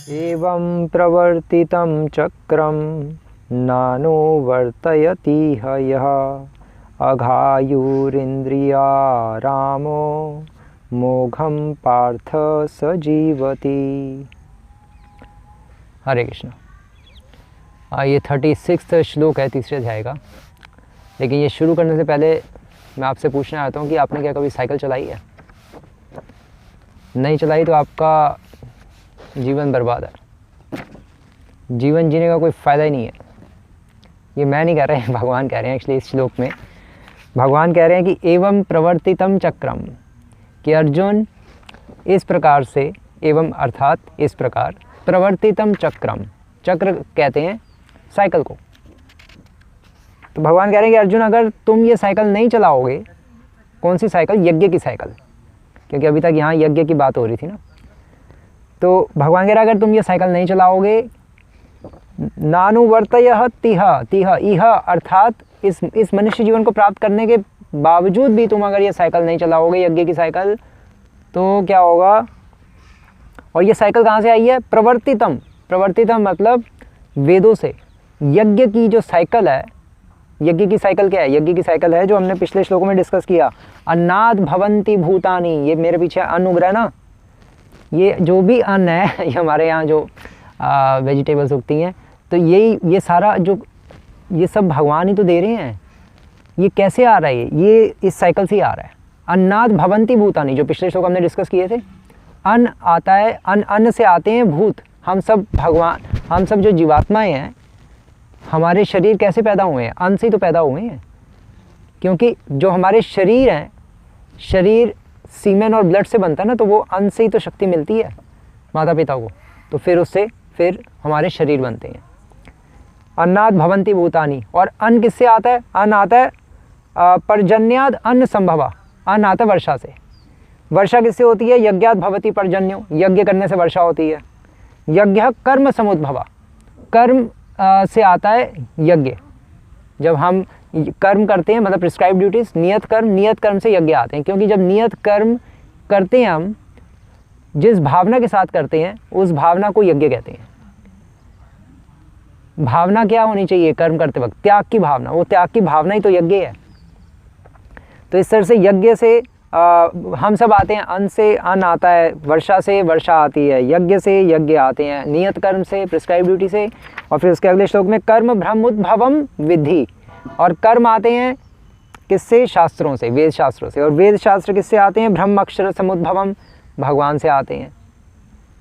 एवं प्रवर्तितं चक्रं नानुवर्तयति यः अघायुरिन्द्रियारामो मोघम पार्थ स जीवति। हरे कृष्ण। ये 36वां श्लोक है तीसरे अध्याय का। लेकिन ये शुरू करने से पहले मैं आपसे पूछना चाहता हूँ कि आपने क्या कभी साइकिल चलाई है? नहीं चलाई तो आपका जीवन बर्बाद है, जीवन जीने का कोई फ़ायदा ही नहीं है। ये मैं नहीं कह रहे हैं, भगवान कह रहे हैं। एक्चुअली इस श्लोक में भगवान कह रहे हैं कि एवं प्रवर्तितम चक्रम, कि अर्जुन इस प्रकार से, एवं अर्थात इस प्रकार, प्रवर्तितम चक्रम, चक्र कहते हैं साइकिल को। तो भगवान कह रहे हैं कि अर्जुन अगर तुम ये साइकिल नहीं चलाओगे, कौन सी साइकिल? यज्ञ की साइकिल, क्योंकि अभी तक यहाँ यज्ञ की बात हो रही थी ना। तो भगवान कह रहा है अगर तुम ये साइकिल नहीं चलाओगे, नानुवर्तयः तिह, तिह इह अर्थात इस मनुष्य जीवन को प्राप्त करने के बावजूद भी तुम अगर ये साइकिल नहीं चलाओगे, यज्ञ की साइकिल, तो क्या होगा? और ये साइकिल कहाँ से आई है? प्रवर्तितम, प्रवर्तितम मतलब वेदों से। यज्ञ की जो साइकिल है, यज्ञ की साइकिल क्या है? यज्ञ की साइकिल है जो हमने पिछले श्लोकों में डिस्कस किया, अन्नाद भवन्ति भूतानि। ये मेरे पीछे अन्न उग रहा है ना, ये जो भी अन्न है, ये हमारे यहाँ जो वेजिटेबल्स उगती हैं, तो ये सारा जो, ये सब भगवान ही तो दे रहे हैं। ये कैसे आ रहा है? ये इस साइकिल से ही आ रहा है। अन्नाद भवन्ति भूतानि, जो पिछले श्लोक हमने डिस्कस किए थे। अन्न आता है, अन्न से आते हैं भूत। हम सब भगवान, हम सब जो जीवात्माएं हैं, हमारे शरीर कैसे पैदा हुए हैं? अन्न से ही तो पैदा हुए हैं। क्योंकि जो हमारे शरीर हैं, शरीर सीमेन और ब्लड से बनता है ना, तो वो अन्न से ही तो शक्ति मिलती है माता पिता को, तो फिर उससे फिर हमारे शरीर बनते हैं। अन्नाद भवन्ति भूतानि। और अन्न किससे आता है? अन्न आता है पर्जन्याद अन्न संभवा, अन्न आता है वर्षा से। वर्षा किससे होती है? यज्ञात भवति पर्जन्यो, यज्ञ करने से वर्षा होती है। यज्ञ कर्म समुद्भवा, कर्म से आता है यज्ञ। जब हम कर्म करते हैं, मतलब प्रिस्क्राइब ड्यूटीज, नियत कर्म से यज्ञ आते हैं। क्योंकि जब नियत कर्म करते हैं हम, जिस भावना के साथ करते हैं, उस भावना को यज्ञ कहते हैं। भावना क्या होनी चाहिए कर्म करते वक्त? त्याग की भावना। वो त्याग की भावना ही तो यज्ञ है। तो इस तरह से यज्ञ से हम सब आते हैं। अन्न से अन्न आता है, वर्षा से वर्षा आती है, यज्ञ से यज्ञ आते हैं, नियत कर्म से, प्रिस्क्राइब ड्यूटी से। और फिर उसके अगले श्लोक में कर्म ब्रह्मोद्भवम विद्धि, और कर्म आते हैं किससे? शास्त्रों से, वेद शास्त्रों से। और वेद शास्त्र किससे आते हैं? ब्रह्म अक्षर समुद्भवम, भगवान से आते हैं।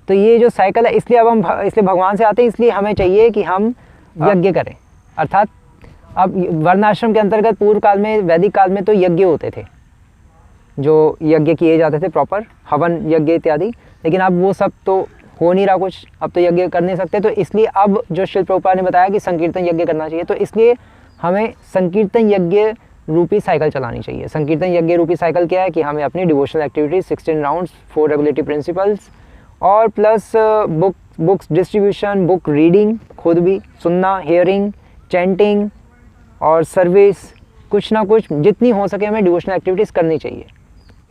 तो ये जो साइकिल है, इसलिए अब हम इसलिए भगवान से आते हैं, इसलिए हमें चाहिए कि हम यज्ञ करें। अर्थात अब वर्णाश्रम के अंतर्गत पूर्व काल में, वैदिक काल में तो यज्ञ होते थे, जो यज्ञ किए जाते थे प्रॉपर, हवन यज्ञ इत्यादि। लेकिन अब वो सब तो हो नहीं रहा कुछ, अब तो यज्ञ कर नहीं सकते। तो इसलिए अब जो श्रील प्रभुपाद ने बताया कि संकीर्तन यज्ञ करना चाहिए, तो इसलिए हमें संकीर्तन यज्ञ रूपी साइकिल चलानी चाहिए। संकीर्तन यज्ञ रूपी साइकिल क्या है? कि हमें अपनी devotional activities 16 rounds, 4 regulatory principles, और plus books distribution, book reading, खुद भी सुनना, हियरिंग, चैंटिंग और सर्विस, कुछ ना कुछ जितनी हो सके हमें डिवोशनल एक्टिविटीज़ करनी चाहिए।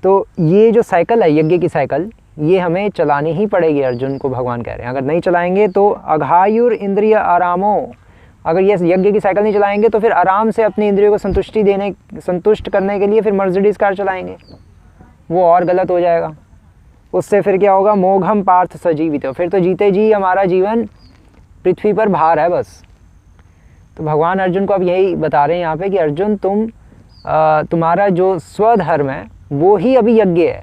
तो ये जो साइकिल है, यज्ञ की साइकिल, ये हमें चलानी ही पड़ेगी अर्जुन को, भगवान कह रहे हैं। अगर नहीं चलाएंगे तो अघायुर इंद्रिय आरामो, अगर ये यज्ञ की साइकिल नहीं चलाएंगे तो फिर आराम से अपनी इंद्रियों को संतुष्ट करने के लिए फिर मर्सिडीज कार चलाएंगे, वो और गलत हो जाएगा। उससे फिर क्या होगा? मोघम पार्थ सजीवित, फिर तो जीते जी हमारा जीवन पृथ्वी पर भार है बस। तो भगवान अर्जुन को अब यही बता रहे हैं यहाँ पे कि अर्जुन तुम्हारा जो स्वधर्म है वो ही अभी यज्ञ है।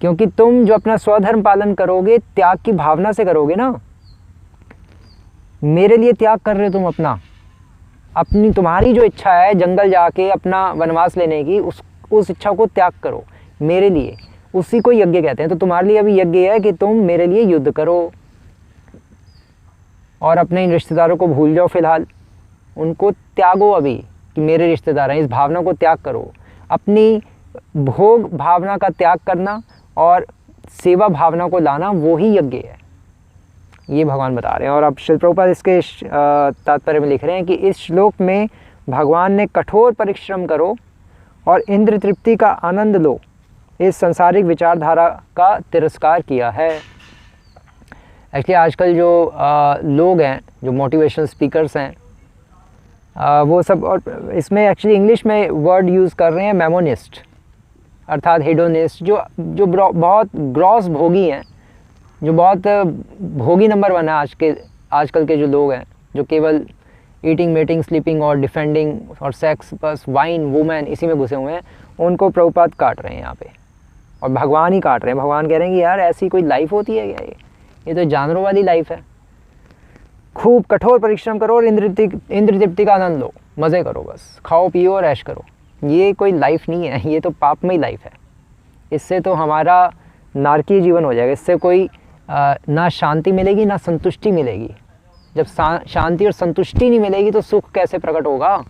क्योंकि तुम जो अपना स्वधर्म पालन करोगे, त्याग की भावना से करोगे ना, मेरे लिए त्याग कर रहे हो तुम अपनी तुम्हारी जो इच्छा है जंगल जाके अपना वनवास लेने की, उस इच्छा को त्याग करो मेरे लिए, उसी को यज्ञ कहते हैं। तो तुम्हारे लिए अभी यज्ञ है कि तुम मेरे लिए युद्ध करो और अपने इन रिश्तेदारों को भूल जाओ, फिलहाल उनको त्यागो अभी कि मेरे रिश्तेदार हैं, इस भावना को त्याग करो। अपनी भोग भावना का त्याग करना और सेवा भावना को लाना, वो ही यज्ञ है, ये भगवान बता रहे हैं। और अब श्रील प्रभुपाद इसके तात्पर्य में लिख रहे हैं कि इस श्लोक में भगवान ने कठोर परिश्रम करो और इंद्र तृप्ति का आनंद लो, इस संसारिक विचारधारा का तिरस्कार किया है। एक्चुअली आजकल जो लोग हैं, जो मोटिवेशनल स्पीकर्स हैं, वो सब, और इसमें एक्चुअली इंग्लिश में वर्ड यूज़ कर रहे हैं मेमोनिस्ट, अर्थात हेडोनिस्ट, जो बहुत ग्रॉस भोगी हैं, जो बहुत भोगी नंबर वन है आजकल के जो लोग हैं, जो केवल ईटिंग, मीटिंग, स्लीपिंग और डिफेंडिंग और सेक्स, बस वाइन, वुमेन, इसी में घुसे हुए हैं, उनको प्रभुपाद काट रहे हैं यहाँ पे, और भगवान ही काट रहे हैं। भगवान कह रहे हैं कि यार ऐसी कोई लाइफ होती है क्या? ये तो जानवरों वाली लाइफ है। खूब कठोर परिश्रम करो और इंद्र तृप्ति का आनंद लो, मज़े करो, बस खाओ पियो और ऐश करो। ये कोई लाइफ नहीं है, ये तो पापमय लाइफ है। इससे तो हमारा नारकीय जीवन हो जाएगा। इससे कोई ना शांति मिलेगी ना संतुष्टि मिलेगी। जब शांति और संतुष्टि नहीं मिलेगी तो सुख कैसे प्रकट होगा,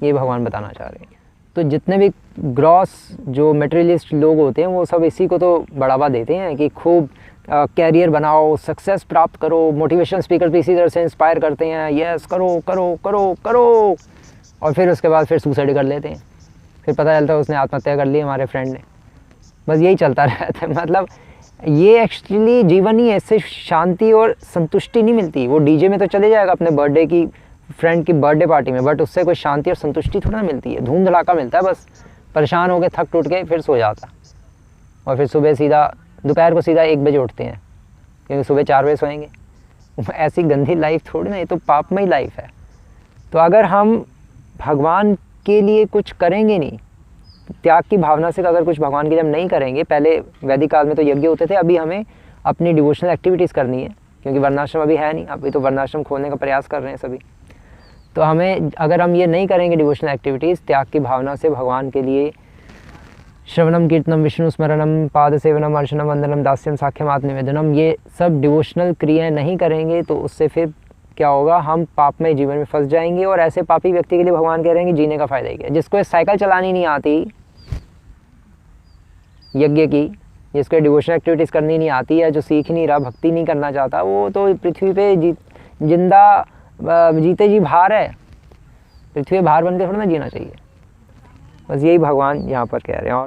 ये भगवान बताना चाह रहे हैं। तो जितने भी ग्रॉस जो मटेरियलिस्ट लोग होते हैं, वो सब इसी को तो बढ़ावा देते हैं कि खूब कैरियर बनाओ, सक्सेस प्राप्त करो। मोटिवेशन स्पीकर भी इसी तरह से इंस्पायर करते हैं, यस करो करो करो करो, और फिर उसके बाद फिर सुसाइड कर लेते हैं। फिर पता चलता है उसने आत्महत्या कर ली हमारे फ्रेंड ने। बस यही चलता रहता है। मतलब ये एक्चुअली जीवन ही है, इससे शांति और संतुष्टि नहीं मिलती। वो डीजे में तो चले जाएगा अपने बर्थडे की, फ्रेंड की बर्थडे पार्टी में, बट उससे कोई शांति और संतुष्टि थोड़ा ना मिलती है। धूम धड़ाका मिलता है, बस परेशान हो के थक टूट के फिर सो जाता, और फिर सुबह सीधा दोपहर को सीधा 1 बजे उठते हैं, क्योंकि सुबह 4 बजे सोएंगे। ऐसी गंदी लाइफ थोड़ी ना, ये तो पापमय लाइफ है। तो अगर हम भगवान के लिए कुछ करेंगे नहीं, त्याग की भावना से अगर कुछ भगवान के लिए हम नहीं करेंगे, पहले वैदिक काल में तो यज्ञ होते थे, अभी हमें अपनी डिवोशनल एक्टिविटीज़ करनी है, क्योंकि वर्णाश्रम अभी है नहीं, अभी तो वर्णाश्रम खोलने का प्रयास कर रहे हैं सभी। तो हमें, अगर हम ये नहीं करेंगे डिवोशनल एक्टिविटीज़, त्याग की भावना से भगवान के लिए श्रवणम, कीर्तनम, विष्णु स्मरणम, पाद सेवनम, अर्चनम, वंदनम, दास्यम, साख्यम, आत्मनिवेदनम, ये सब डिवोशनल क्रियाएँ नहीं करेंगे, तो उससे फिर क्या होगा, हम पापमय जीवन में फंस जाएंगे। और ऐसे पापी व्यक्ति के लिए भगवान कह रहे हैं कि जीने का फ़ायदा ही क्या। जिसको साइकिल चलानी नहीं आती यज्ञ की, जिसको डिवोशनल एक्टिविटीज़ करनी नहीं आती है, जो सीख नहीं रहा, भक्ति नहीं करना चाहता, वो तो पृथ्वी पे जिंदा जीते जी भार है। पृथ्वी भार बन के थोड़ा ना जीना चाहिए। बस यही भगवान यहाँ पर कह रहे हैं। और